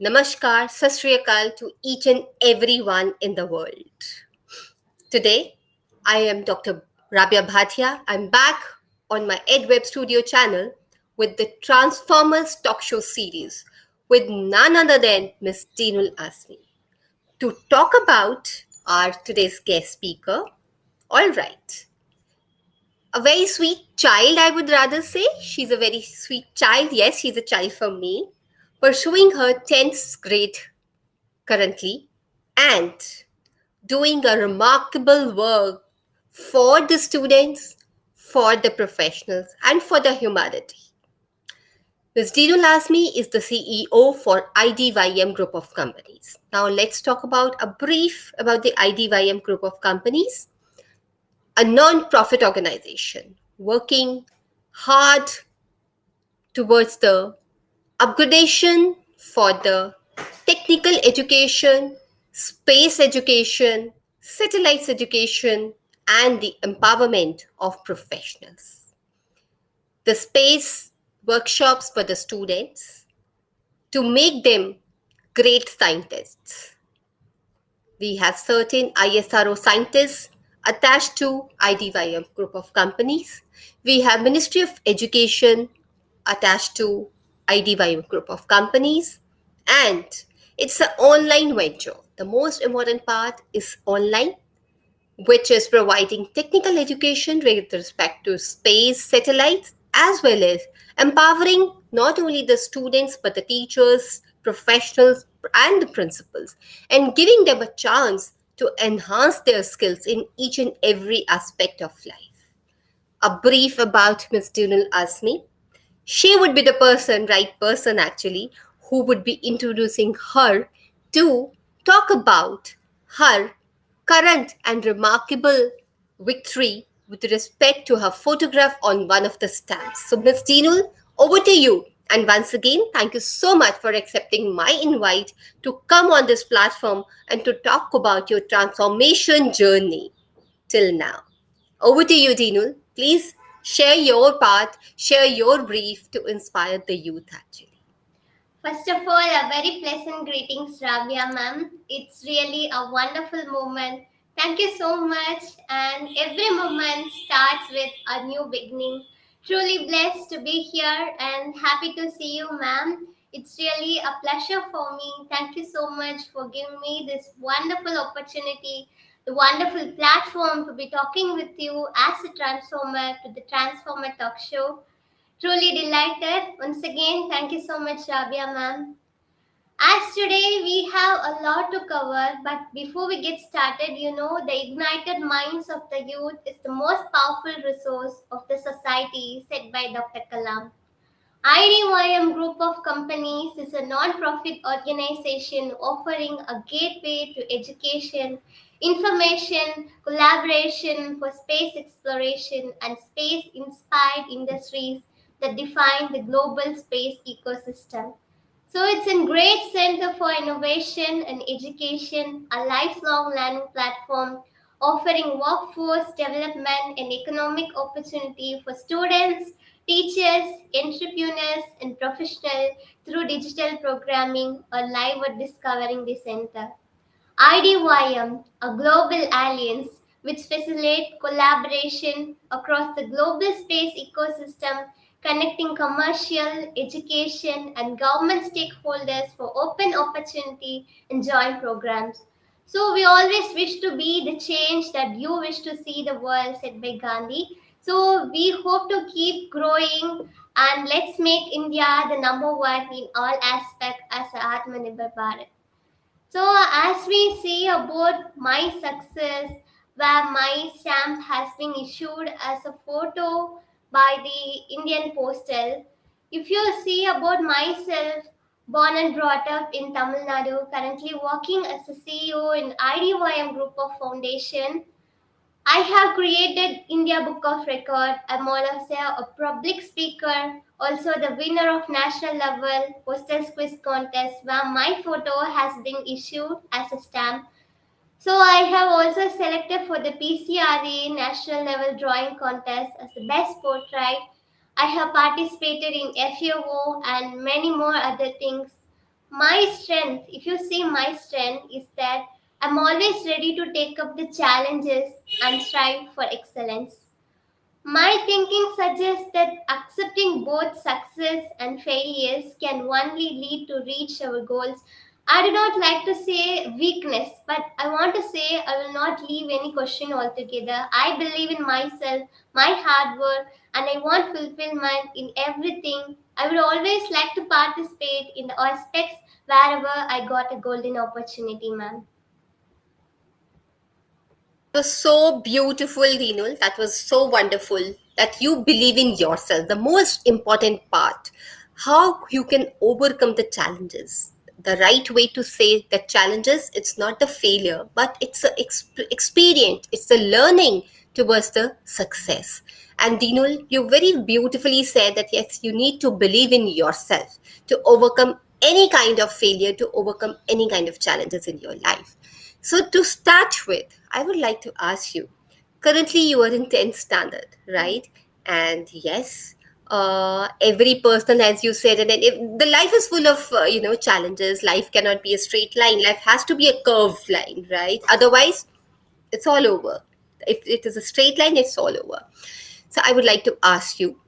Namaskar, Sat Sri Akal to each and everyone in the world. Today, I am Dr. Rabia Bhatia. I'm back on my EdWeb Studio channel with the Transformers Talk Show series with none other than Miss Dinul Asmi to talk about our today's guest speaker. All right, a very sweet child, I would rather say. She's a very sweet child. Yes, she's a child for me, pursuing her 10th grade currently and doing a remarkable work for the students, for the professionals, and for the humanity. Ms. Dino Lasmi is the CEO for IDYM Group of Companies. Now let's talk about a brief about the IDYM Group of Companies, a non-profit organization working hard towards the upgradation for the technical education, space education, satellites education, and the empowerment of professionals. The space workshops for the students to make them great scientists. We have certain ISRO scientists attached to IDYM group of companies. We have Ministry of Education attached to IDYM group of companies. And it's an online venture. The most important part is online, which is providing technical education with respect to space, satellites, as well as empowering not only the students but the teachers, professionals, and the principals, and giving them a chance to enhance their skills in each and every aspect of life. A brief about Ms. Dunal Asmi. She would be the right person actually, who would be introducing her to talk about her current and remarkable victory with respect to her photograph on one of the stamps. So, Ms. Dinul, over to you. And once again, thank you so much for accepting my invite to come on this platform and to talk about your transformation journey till now. Over to you, Dinul. Please share your part, share your brief to inspire the youth actually. First of all, a very pleasant greetings, Rabia ma'am. It's really a wonderful moment. Thank you so much. And every moment starts with a new beginning. Truly blessed to be here and happy to see you, ma'am. It's really a pleasure for me. Thank you so much for giving me this wonderful opportunity, the wonderful platform to be talking with you as a transformer to the Transformer Talk Show. Truly delighted. Once again, thank you so much, Rabia ma'am. As today we have a lot to cover, but before we get started, the ignited minds of the youth is the most powerful resource of the society, said by Dr. Kalam. IDYM Group of Companies is a non-profit organization offering a gateway to education, information, collaboration for space exploration and space-inspired industries that define the global space ecosystem. So it's a great center for innovation and education, a lifelong learning platform offering workforce development and economic opportunity for students, teachers, entrepreneurs, and professionals through digital programming or live or discovering the center. IDYM, a global alliance which facilitates collaboration across the global space ecosystem, connecting commercial, education, and government stakeholders for open opportunity and joint programs. So, we always wish to be the change that you wish to see the world, said by Gandhi. So, we hope to keep growing and let's make India the number one in all aspects as a Atmanirbhar Bharat. So, as we see about my success, where my stamp has been issued as a photo by the Indian Postal, if you see about myself, born and brought up in Tamil Nadu, currently working as a CEO in IDYM Group of Foundation, I have created India Book of Record. I'm also a public speaker, also the winner of national level postal quiz contest where my photo has been issued as a stamp. So I have also selected for the PCRA national level drawing contest as the best portrait. I have participated in FAO and many more other things. My strength, if you see my strength, is that I'm always ready to take up the challenges and strive for excellence. My thinking suggests that accepting both success and failures can only lead to reach our goals. I do not like to say weakness, but I want to say I will not leave any question altogether. I believe in myself, my hard work, and I want fulfillment in everything. I would always like to participate in the aspects wherever I got a golden opportunity, ma'am. Was so beautiful, Deenul. That was so wonderful that you believe in yourself. The most important part, how you can overcome the challenges. The right way to say that challenges, it's not the failure, but it's the experience, it's the learning towards the success. And Deenul, you very beautifully said that yes, you need to believe in yourself to overcome any kind of failure, to overcome any kind of challenges in your life. So, to start with, I would like to ask you currently, you are in 10th standard, right? And yes, every person, as you said, and if, the life is full of, challenges. Life cannot be a straight line, life has to be a curved line, right? Otherwise, it's all over. If it is a straight line, it's all over. So, I would like to ask you,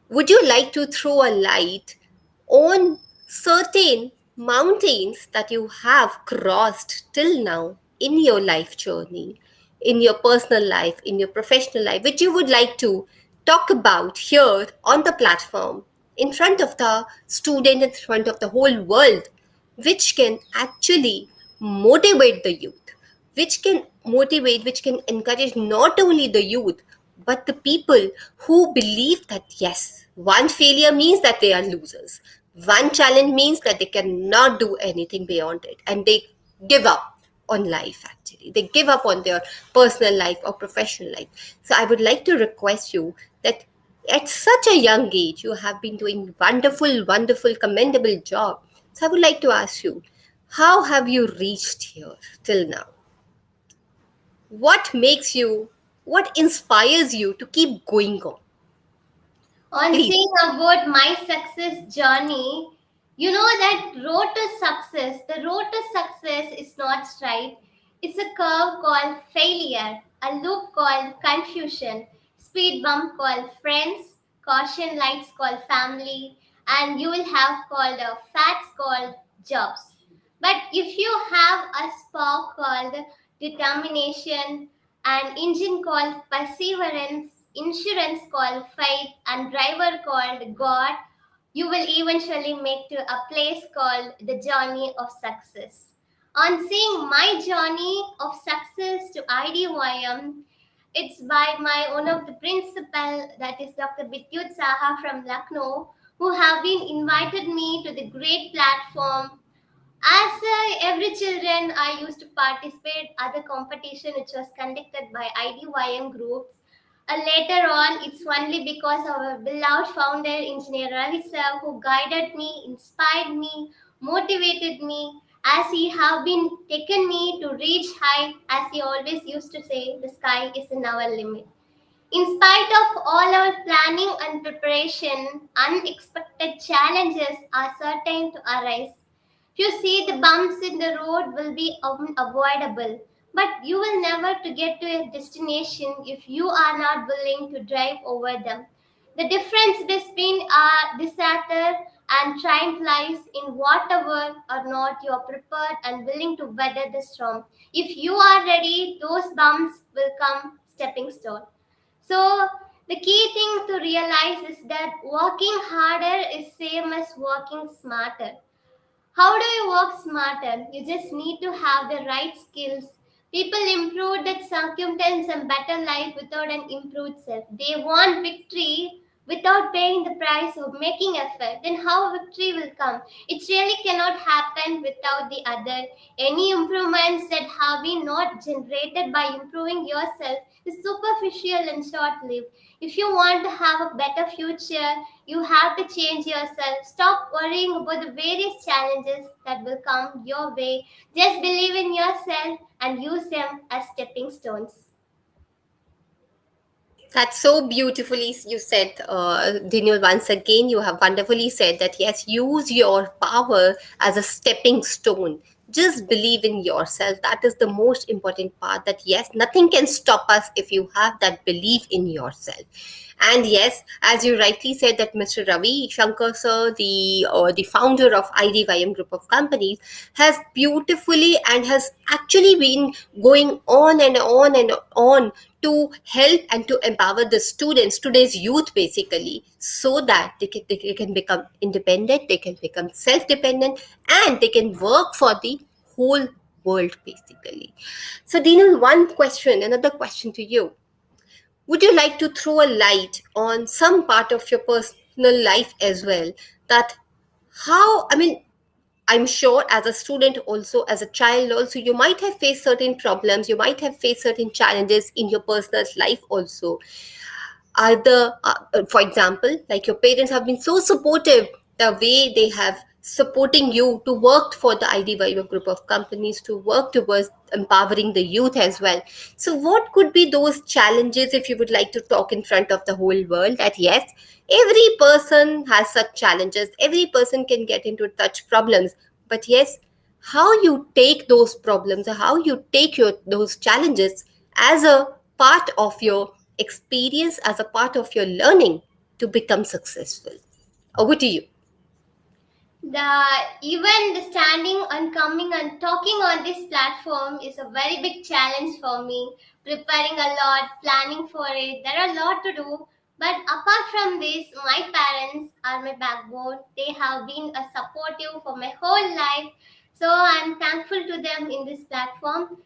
would you like to throw a light on certain mountains that you have crossed till now in your life journey, in your personal life, in your professional life, which you would like to talk about here on the platform in front of the student, in front of the whole world, which can actually motivate the youth, which can motivate, which can encourage not only the youth, but the people who believe that yes, one failure means that they are losers. One challenge means that they cannot do anything beyond it and they give up on life actually. They give up on their personal life or professional life. So I would like to request you that at such a young age, you have been doing wonderful, wonderful, commendable job. So I would like to ask you, how have you reached here till now? What makes you, what inspires you to keep going on? On Please. saying about my success journey, you know that road to success, the road to success is not straight. It's a curve called failure, a loop called confusion, speed bump called friends, caution lights called family, and you will have called a fats called jobs. But if you have a spark called determination, an engine called perseverance, insurance called faith, and driver called God, you will eventually make to a place called the journey of success. On seeing my journey of success to IDYM, it's by my one of the principal, that is Dr. Bityut Saha from Lucknow, who have been invited me to the great platform. As every children, I used to participate other competition which was conducted by IDYM groups. Later on, it's only because our beloved founder, Engineer Ravi sir, who guided me, inspired me, motivated me, as he have been taken me to reach high, as he always used to say, the sky is in our limit. In spite of all our planning and preparation, unexpected challenges are certain to arise. You see, the bumps in the road will be unavoidable, but you will never to get to a destination if you are not willing to drive over them. The difference between a disaster and triumph lies in whatever or not you are prepared and willing to weather the storm. If you are ready, those bumps will come stepping stone. So the key thing to realize is that working harder is same as working smarter. How do you work smarter? You just need to have the right skills. People improve that circumstance and better life without an improved self. They want victory without paying the price of making effort. Then how victory will come? It really cannot happen without the other. Any improvements that have been not generated by improving yourself is superficial and short-lived. If you want to have a better future, you have to change yourself. Stop worrying about the various challenges that will come your way. Just believe in yourself and use them as stepping stones. That's so beautifully you said, Daniel. Once again, you have wonderfully said that yes, use your power as a stepping stone. Just believe in yourself. That is the most important part. That yes, nothing can stop us if you have that belief in yourself. And yes, as you rightly said, that Mr. Ravi Shankar sir, the founder of IDYM Group of Companies, has beautifully and has actually been going on and on and on to help and to empower the students, today's youth basically, so that they can become independent, they can become self-dependent, and they can work for the whole world basically. So Dino, another question to you. Would you like to throw a light on some part of your personal life as well? That how, I mean, I'm sure as a student, also as a child, also, you might have faced certain problems, you might have faced certain challenges in your personal life also. Either, for example, like your parents have been so supportive, the way they have supporting you to work for the IDYO group of companies, to work towards empowering the youth as well. So what could be those challenges, if you would like to talk in front of the whole world, that yes, every person has such challenges, every person can get into such problems, but yes, how you take those problems, or how you take those challenges as a part of your experience, as a part of your learning to become successful. Over to you. The even the standing and coming and talking on this platform is a very big challenge for me. Preparing a lot, planning for it. There are a lot to do. But apart from this, my parents are my backbone. They have been a supportive for my whole life. So I'm thankful to them in this platform.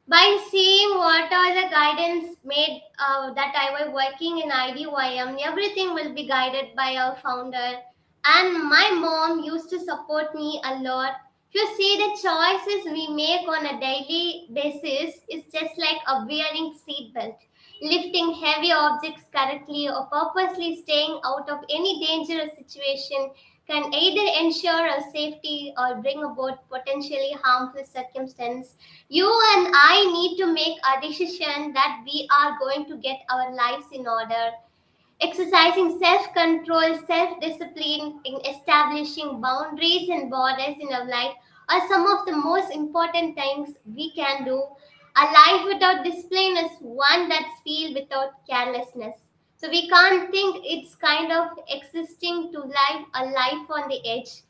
By seeing what are the guidance made that I was working in IDYM, everything will be guided by our founder. And my mom used to support me a lot. If you see the choices we make on a daily basis is just like a wearing seatbelt, lifting heavy objects correctly or purposely staying out of any dangerous situation can either ensure our safety or bring about potentially harmful circumstance. You and I need to make a decision that we are going to get our lives in order. Exercising self control, self discipline, in establishing boundaries and borders in our life are some of the most important things we can do. A life without discipline is one that's filled without carelessness. So we can't think it's kind of existing to live a life on the edge.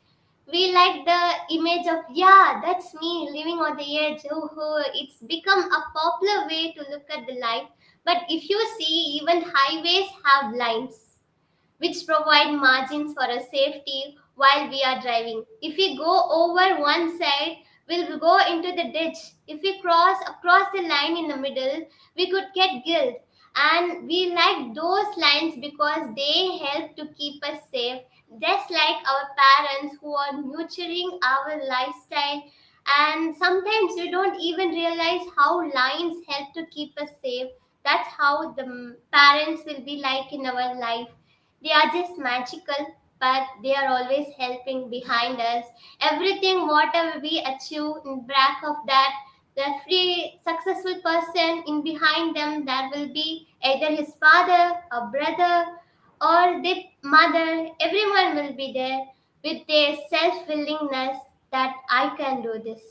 We like the image of, yeah, that's me living on the edge. Oh, it's become a popular way to look at the life. But if you see, even highways have lines which provide margins for our safety while we are driving. If we go over one side, we'll go into the ditch. If we cross across the line in the middle, we could get killed. And we like those lines because they help to keep us safe, just like our parents who are nurturing our lifestyle. And sometimes we don't even realize how lines help to keep us safe. That's how the parents will be like in our life. They are just magical, but they are always helping behind us. Everything, whatever we achieve in back of that, the free successful person in behind them, that will be either his father, a brother, or the mother. Everyone will be there with their self willingness that I can do this.